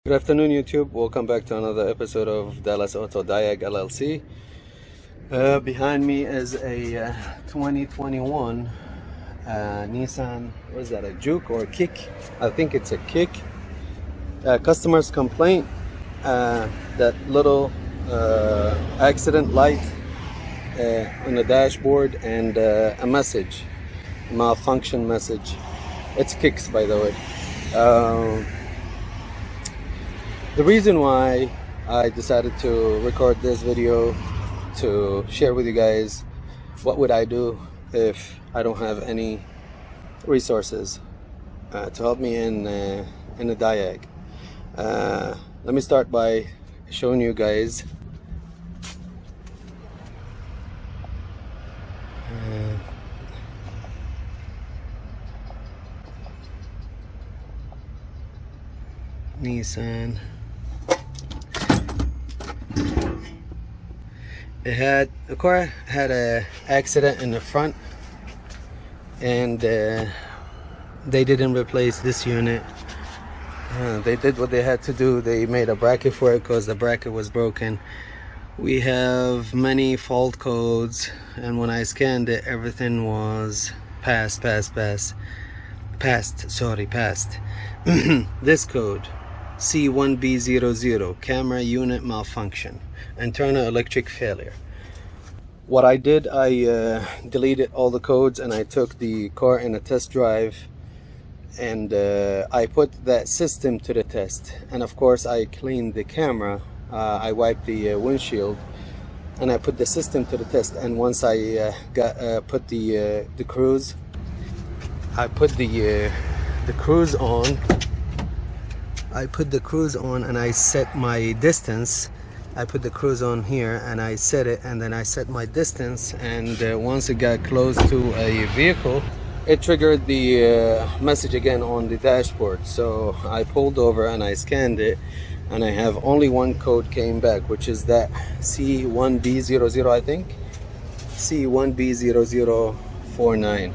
Good afternoon, YouTube. Welcome back to another episode of Dallas Auto Diag LLC. Behind me is a 2021 Nissan. What is that? A Juke or a Kick? I think it's a Kick. Customer's complaint: that little accident light on the dashboard and a message, malfunction message. It's Kicks, by the way. The reason why I decided to record this video to share with you guys what would I do if I don't have any resources to help me in the diag. Let me start by showing you guys Nissan. The car had a accident in the front, and they didn't replace this unit. They did what they had to do. They made a bracket for it because the bracket was broken. We have many fault codes, and when I scanned it, everything was passed. This code, C1B00 Camera unit malfunction, internal electric failure. What I did, I deleted all the codes and I took the car in a test drive, and I put that system to the test. And of course I cleaned the camera. I wiped the windshield and I put the system to the test. And once I put the cruise, I put the cruise on. I put the cruise on and I set my distance. I put the cruise on here and I set it, and then I set my distance, and once it got close to a vehicle, it triggered the message again on the dashboard. So I pulled over and I scanned it, and I have only one code came back, which is that C1B00, I think C1B0049.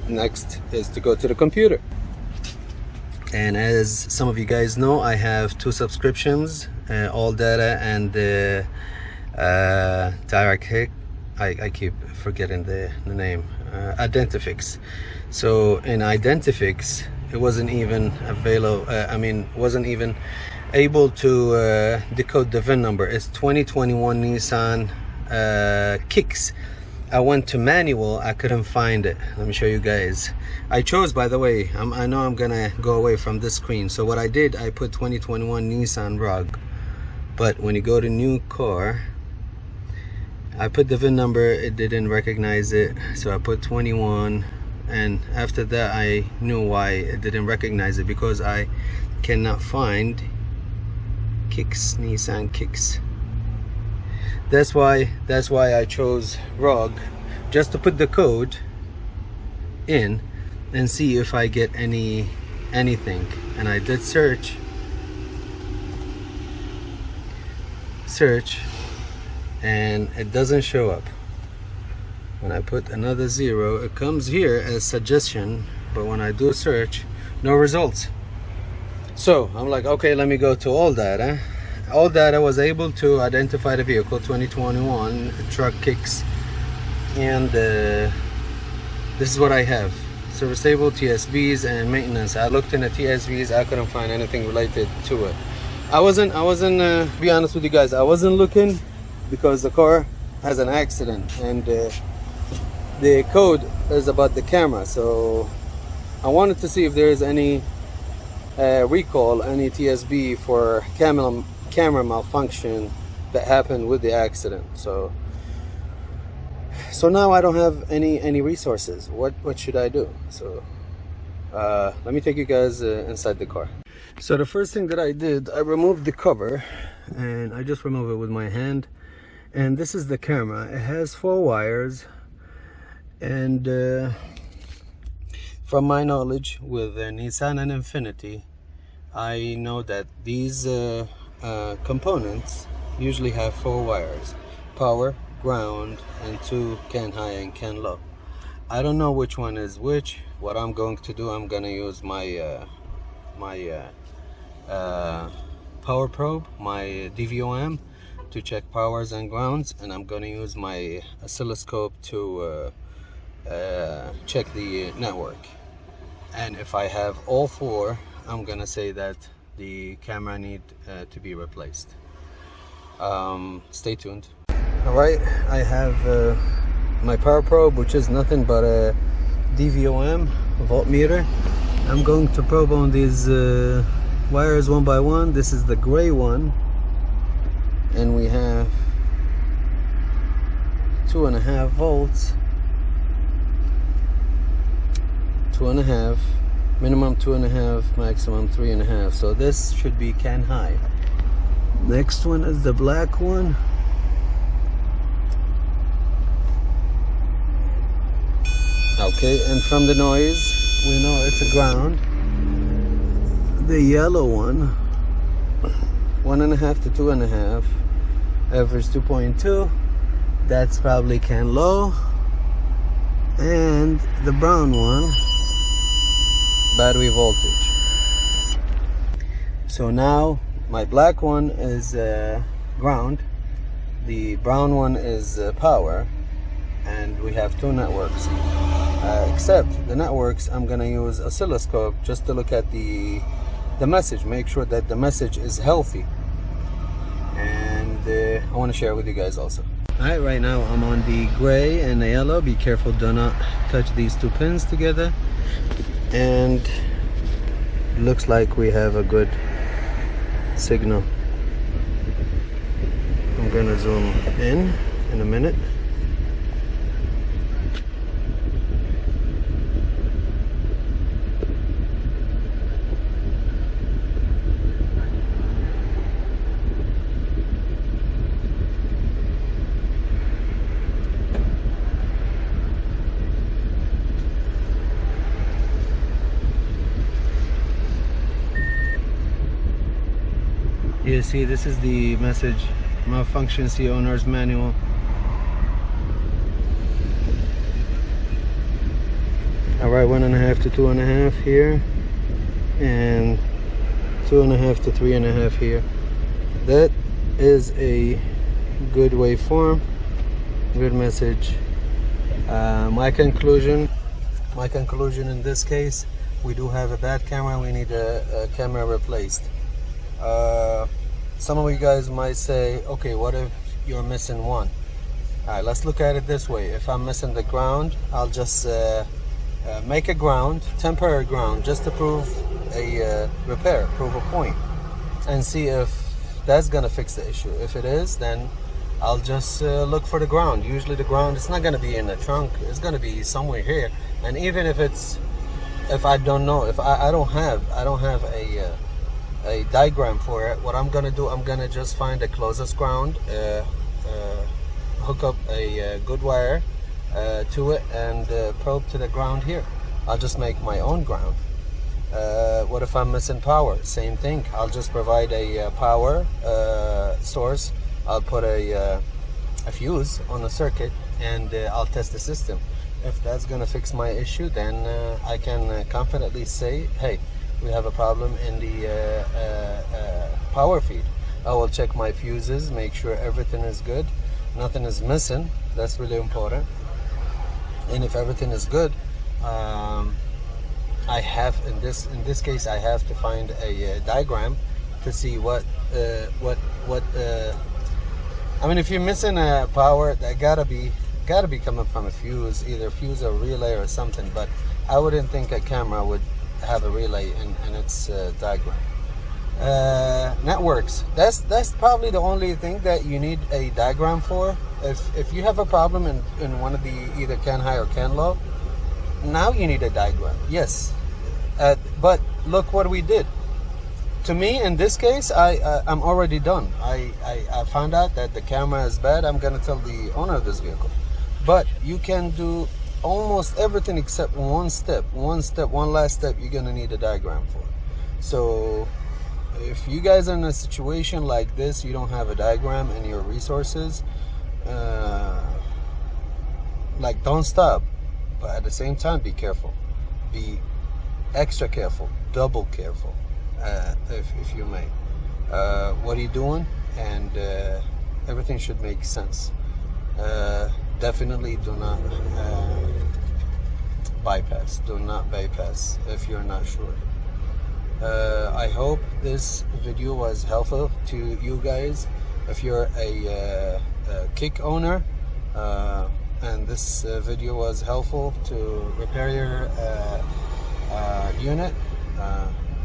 Next is to go to the computer, and as some of you guys know, I have two subscriptions, All Data and Direct Hit. I keep forgetting the name, Identifix. So in Identifix, it wasn't even available. Wasn't even able to decode the VIN number. It's 2021 Nissan Kicks. I went to manual, I couldn't find it. Let me show you guys. I chose, by the way, I know I'm gonna go away from this screen. So what I did, I put 2021 Nissan Rogue. But when you go to new car, I put the VIN number, it didn't recognize it. So I put 21, and after that I knew why it didn't recognize it, because I cannot find Kicks, Nissan Kicks. That's why I chose Rogue, just to put the code in and see if I get anything. And I did search, and it doesn't show up. When I put another 0, it comes here as suggestion, but when I do search, no results. So I'm like, okay, let me go to All Data. All Data was able to identify the vehicle, 2021 truck Kicks, and this is what I have: serviceable, TSBs, and maintenance. I looked in the TSBs, I couldn't find anything related to it. I wasn't to be honest with you guys, I wasn't looking, because the car has an accident, and the code is about the camera. So I wanted to see if there is any recall, any TSB for camera malfunction that happened with the accident. So now I don't have any resources. What should I do? So let me take you guys inside the car. So the first thing that I did, I removed the cover, and I just remove it with my hand. And this is the camera. It has 4 wires, and from my knowledge with Nissan and Infiniti, I know that these components usually have 4 wires: power, ground, and 2 can high and can low. I don't know which one is which. What I'm going to do, I'm gonna use my power probe, my DVOM, to check powers and grounds, and I'm gonna use my oscilloscope to check the network. And if I have all four, I'm gonna say that the camera need to be replaced. Stay tuned. All right, I have my power probe, which is nothing but a DVOM voltmeter. I'm going to probe on these wires one by one. This is the gray one, and we have 2.5 volts, 2.5, minimum 2.5, maximum 3.5. So this should be can high. Next one is the black one. Okay, and from the noise we know it's a ground. The yellow one, 1.5 to 2.5, average 2.2, that's probably can low. And the brown one, battery voltage. So now my black one is ground, the brown one is power, and we have two networks. Except the networks, I'm gonna use oscilloscope just to look at the message, make sure that the message is healthy, and I want to share with you guys also. Alright, right now I'm on the gray and the yellow. Be careful, do not touch these two pins together. And it looks like we have a good signal. I'm gonna zoom in a minute. You see, this is the message: malfunction, see owner's manual. Alright, 1.5 to 2.5 here, and 2.5 to 3.5 here. That is a good waveform, good message. My conclusion in this case, we do have a bad camera. We need a camera replaced. Some of you guys might say, okay, what if you're missing one? Alright, let's look at it this way. If I'm missing the ground, I'll just make a ground, temporary ground, just to prove a repair, prove a point, and see if that's gonna fix the issue. If it is, then I'll just look for the ground. Usually the ground, it's not gonna be in the trunk, it's gonna be somewhere here. And even if I don't know, if I don't have a diagram for it, what I'm gonna do, I'm gonna just find the closest ground, hook up a good wire to it, and probe to the ground here. I'll just make my own ground. What if I'm missing power? Same thing. I'll just provide a power source. I'll put a fuse on the circuit, and I'll test the system. If that's gonna fix my issue, then I can confidently say, hey, we have a problem in the power feed. I will check my fuses, make sure everything is good, nothing is missing. That's really important. And if everything is good, I have in this case I have to find a diagram to see what I mean, if you're missing a power, that gotta be coming from a fuse, either fuse or relay or something. But I wouldn't think a camera would have a relay in its diagram. Networks, that's probably the only thing that you need a diagram for. If you have a problem in one of the either can high or can low, now you need a diagram, yes. But look what we did. To me, in this case, I'm already done. I found out that the camera is bad. I'm gonna tell the owner of this vehicle. But you can do almost everything except one last step you're gonna need a diagram for. So if you guys are in a situation like this, you don't have a diagram in your resources, like, don't stop. but at the same time, be careful. Be extra careful, double careful, if you may. What are you doing? And everything should make sense. Definitely do not bypass. Do not bypass if you're not sure. I hope this video was helpful to you guys. If you're a kick owner and this video was helpful to repair your unit,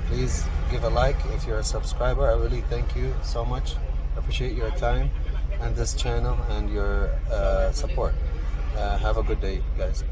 please give a like. If you're a subscriber, I really thank you so much. Appreciate your time and this channel and your support. Have a good day, guys.